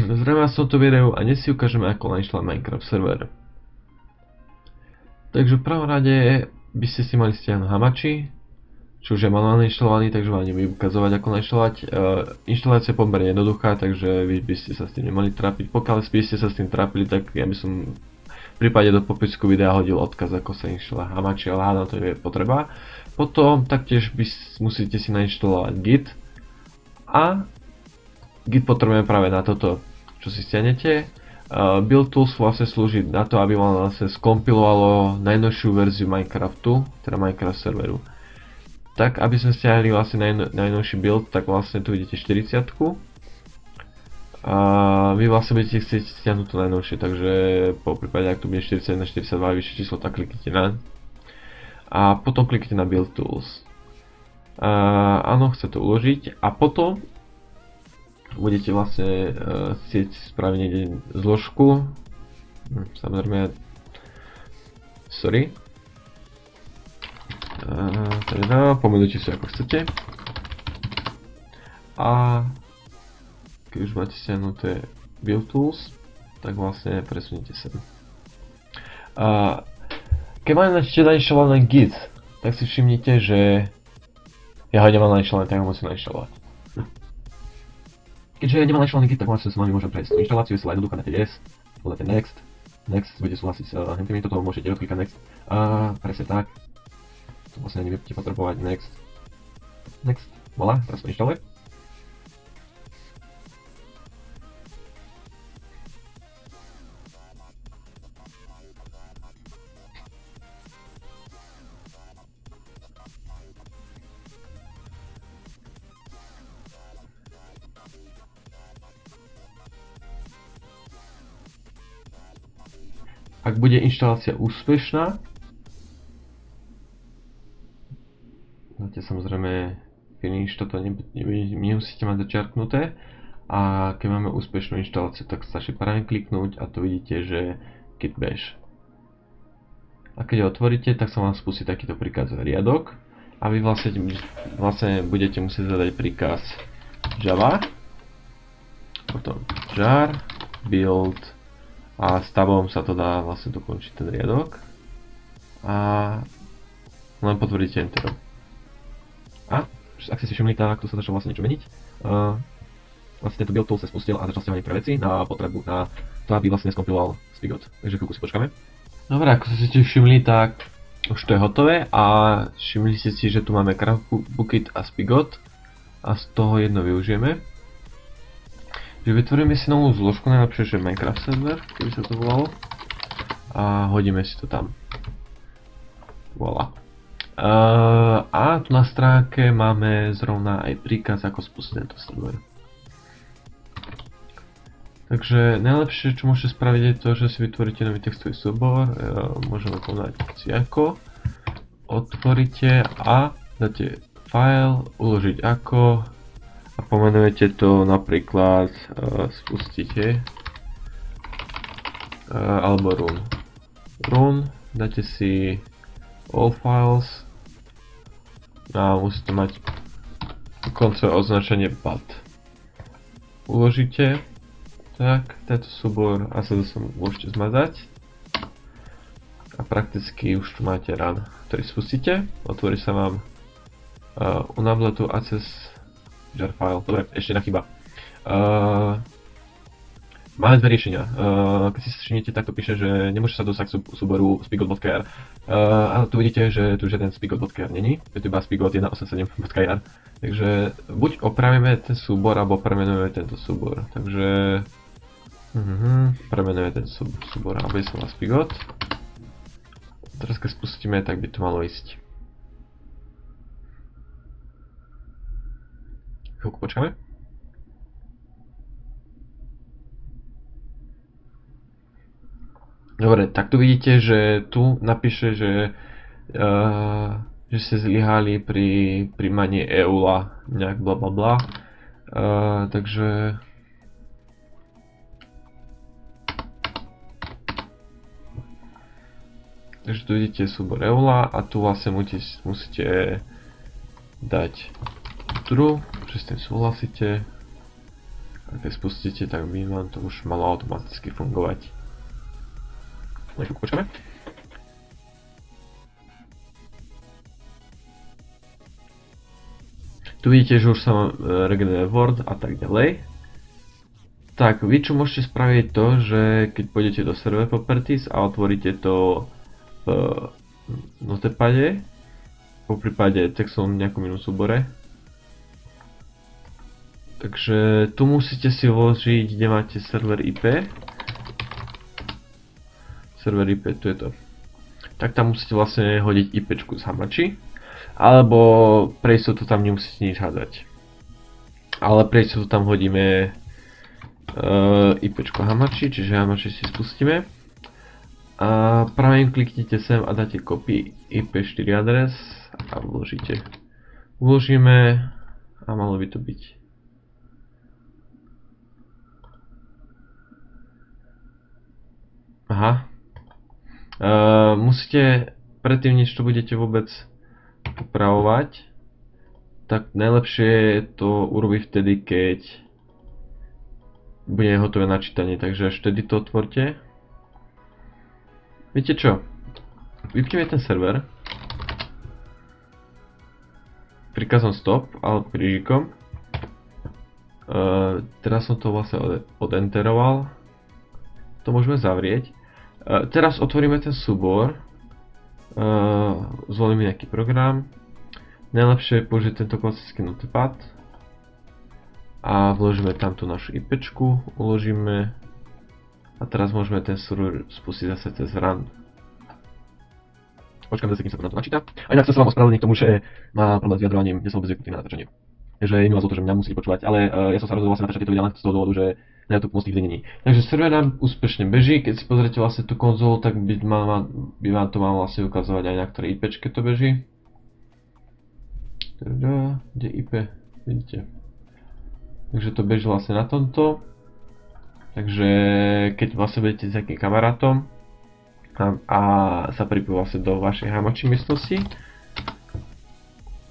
Zrejme vás v tomto videu a dnes si ukážeme, ako nainštalovať Minecraft server. Takže v prvom rade by ste si mali stiahnuť Hamachi, čo už je manuálne inštalovaný, takže vám nebudem ukazovať, ako nainštalovať. Inštalácia je pomerne jednoduchá, takže vy by ste sa s tým nemali trápiť. Pokiaľ by ste sa s tým trápili, tak ja by som v prípade do popisku videa hodil odkaz, ako sa inštaluje Hamachi, ale hádam, to nie je potreba. Potom taktiež musíte si nainštalovať Git a Git potrebujeme práve na toto, čo si stiahnete. Build Tools vlastne slúži na to, aby vám vlastne skompilovalo najnovšiu verziu Minecraftu, teda Minecraft serveru. Tak, aby sme stiahli vlastne najnovší build, tak vlastne tu vidíte 40. A vy vlastne budete chcieť stiahnuť to najnovšie, takže po prípade, ak tu bude 41, 42 vyššie číslo, tak kliknite na. A potom kliknite na Build Tools. Áno, chce to uložiť a potom budete vlastne chcieť spraviť niekde zložku. Samozrejme, sorry. Teda, pomenujte si ako chcete. A keď už máte stiahnuté Build Tools, tak vlastne presunite sem. Keď máme nainštalovaný Git, tak si všimnite, že ja ho nemám nainštalovaný, tak ho musím nainštalovať. Keďže nemám nainštalovaný Git, tak vlastne s vami môžem prejsť tú inštaláciu, je celá jednoduchá, dáte yes, podáte next, bude súhlasiť s hentými, toto môžete odklikať next, presne tak, to vlastne ani nebudete potrebovať next, voilà, teraz to inštaluje. Ak bude inštalácia úspešná, dáte samozrejme finish, toto nemusíte mať začiarknuté. A keď máme úspešnú inštaláciu, tak stačí práve kliknúť a tu vidíte, že git bash. A keď ho otvoríte, tak sa vám spustí takýto príkaz riadok a vy vlastne budete musieť zadať príkaz java, potom jar build a s tabom sa to dá vlastne dokončiť ten riadok a len potvrdíte enter. A ak ste si všimli, tak tu sa začalo vlastne niečo meniť. Vlastne tento build tool sa spustil a začal stiahovať niektoré veci na potrebu, na to, aby vlastne skompiloval Spigot. Takže chvíľku si počkáme. Dobre, ako ste si všimli, tak už to je hotové a všimli ste si, že tu máme Craft Bucket a Spigot a z toho jedno využijeme. Že vytvoríme si novú zložku, najlepšie, že Minecraft server, keby sa to volalo. A hodíme si to tam. Voilà. A tu na stránke máme zrovna aj príkaz, ako spustiť tento server. Takže najlepšie, čo môžete spraviť, je to, že si vytvoríte nový textový súbor. Môžeme povedať si ako. Otvoríte a dáte file, uložiť ako. A pomenujete to napríklad spustíte alebo run, dáte si all files a musíte mať koncové označenie bad. Uložíte tak tento súbor a sa zase môžete zmazať a prakticky už tu máte run, ktorý spustíte, otvorí sa vám unable to access jar file. Dobre, ešte jedna chyba. Máme dve riešenia. Keď si všimnete, tak to píše, že nemôže sa dosať súboru spigot.kr. A tu vidíte, že tu žiaden spigot.kr není. Je tu iba spigot187.kr. Takže buď opravíme ten súbor, alebo premenujeme tento súbor. Takže premenujeme ten súbor, aby som mal spigot. Teraz keď spustíme, tak by to malo ísť. Chvíľku počkáme. Dobre, tak tu vidíte, že tu napíše, že ste zlyhali pri príjmaní EULA, nejak blablabla. Takže tu vidíte súbor EULA a tu vlastne musíte dať true, že s tým súhlasíte A keď spustíte, tak by vám to už malo automaticky fungovať. Počkáme. Tu vidíte, že už sa regeneruje Word a tak ďalej. Tak, vy čo môžete spraviť to, že keď pôjdete do Server Properties a otvoríte to v Notepade, po prípade textovom nejakom inom súbore. Takže tu musíte si vložiť, kde máte server IP. Server IP, tu je to. Tak tam musíte vlastne hodiť IPčku z Hamachi. Alebo pre istotu tam nemusíte nič hádať. Ale pre istotu tam hodíme IPčko Hamachi, čiže Hamachi si spustíme. A pravým kliknite sem a dáte copy IP4 adres a vložíte. Vložíme a malo by to byť. Aha. Musíte predtým, než to budete vôbec upravovať, tak najlepšie je to urobiť vtedy, keď bude hotové načítanie, takže až vtedy to otvorte. Viete čo? Vypneme ten server príkazom stop alebo krížikom. Teraz som to vlastne odenteroval. To môžeme zavrieť. Teraz otvoríme ten súbor. Zvolíme nejaký program. Najlepšie je použiť tento klasický notepad. A vložíme tam tú našu IPčku. Uložíme. A teraz môžeme ten server spustiť zase cez run. Počkám zase, kým sa to na to načíta. A inak chcem sa vám ospravedlniť k tomu, že má problém s vyjadrovaním, nie som vôbec zvyknutý na natáčanie. Že je mi vás o to, že mňa musíte počúvať, ale ja som sa rozhodol vlastne natáčať tieto videá z toho dôvodu, že na YouTube moc tých videí není. Takže server nám úspešne beží, keď si pozriete vlastne tú konzolu, tak by vám to malo vlastne ukazovať aj na ktorej IPčke to beží. Teda, kde IP, vidíte. Takže to beží vlastne na tomto. Takže keď vlastne budete s nejakým kamarátom a sa pripojí vlastne do vašej Hamachi miestnosti.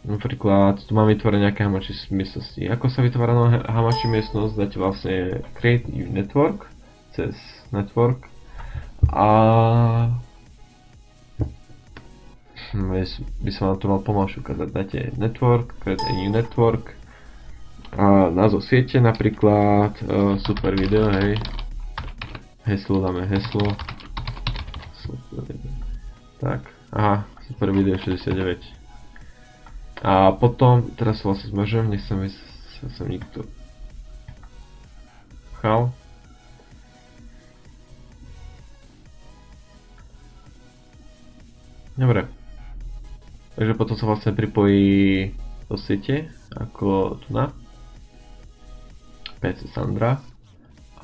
Napríklad tu mám vytvorené nejaké Hamachi miestnosti. Ako sa vytvára Hamachi miestnosť, dáte vlastne Create New Network cez Network a by som vám to mal pomalšie ukázať. Dáte Network, Create a New Network a názov siete napríklad super video, hej. Heslo dáme heslo. Tak, aha, super video 69. A potom, teraz vlastne zmažem, nech sa mi sem nikto pchal. Dobre. Takže potom sa vlastne pripojí do siete, ako tu na PC Sandra.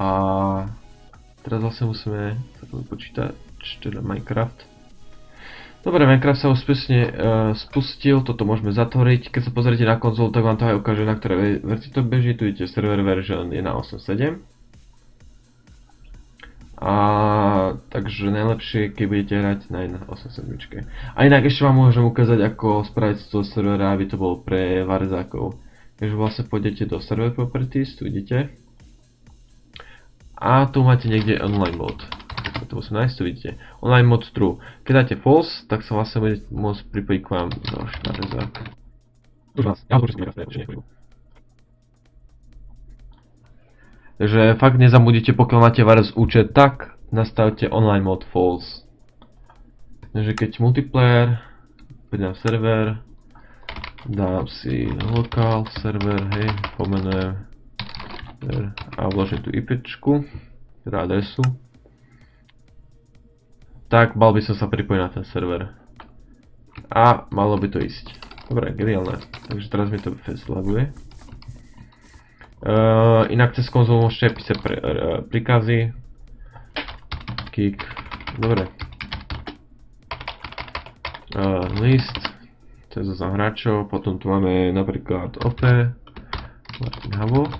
A teraz vlastne musíme sa tu počítať, teda Minecraft. Dobre, Minecraft sa úspešne spustil, toto môžeme zatvoriť. Keď sa pozriete na konzolu, tak vám to aj ukáže, na ktorej verzii to beží. Tu vidíte server version 1.8.7. A takže najlepšie, keď budete hrať na 1.8.7. A inak ešte vám môžem ukázať, ako spraviť z toho servera, aby to bolo pre varzákov. Takže vlastne pôjdete do server properties, tu vidíte. A tu máte niekde online mode. To musím nájsť, tu vidíte. Online mode true. Keď dáte false, tak sa vlastne budete môcť pripojiť k vám váš varezák. Už vás, ja ho prosím, takže fakt nezabudnite, pokiaľ máte Varez účet, tak nastavte online mode false. Takže keď multiplayer, pridám server, dám si local server, hej, pomenujem a vložím tu IPčku, teda adresu. Tak mal by som sa pripojiť na ten server. A malo by to ísť. Dobre, geniálne. Takže teraz mi to fest laguje. Inak cez konzolu môžete písať príkazy. Kick. Dobre. List. To je zoznam hráčov. Potom tu máme napríklad OP. Martin Havo.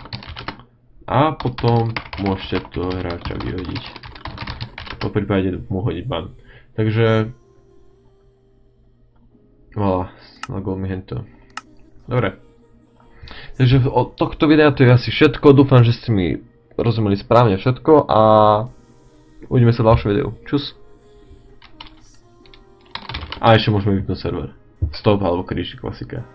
A potom môžete to hráča vyhodiť. Po prípade mu hodiť ban. Takže voilà, lagol mi hento. Dobre. Takže od tohto videa to je asi všetko, dúfam, že ste mi rozumeli správne všetko a uvidíme sa v ďalšom videu. Čus. A ešte môžeme vypnúť server. Stop alebo krížik klasika.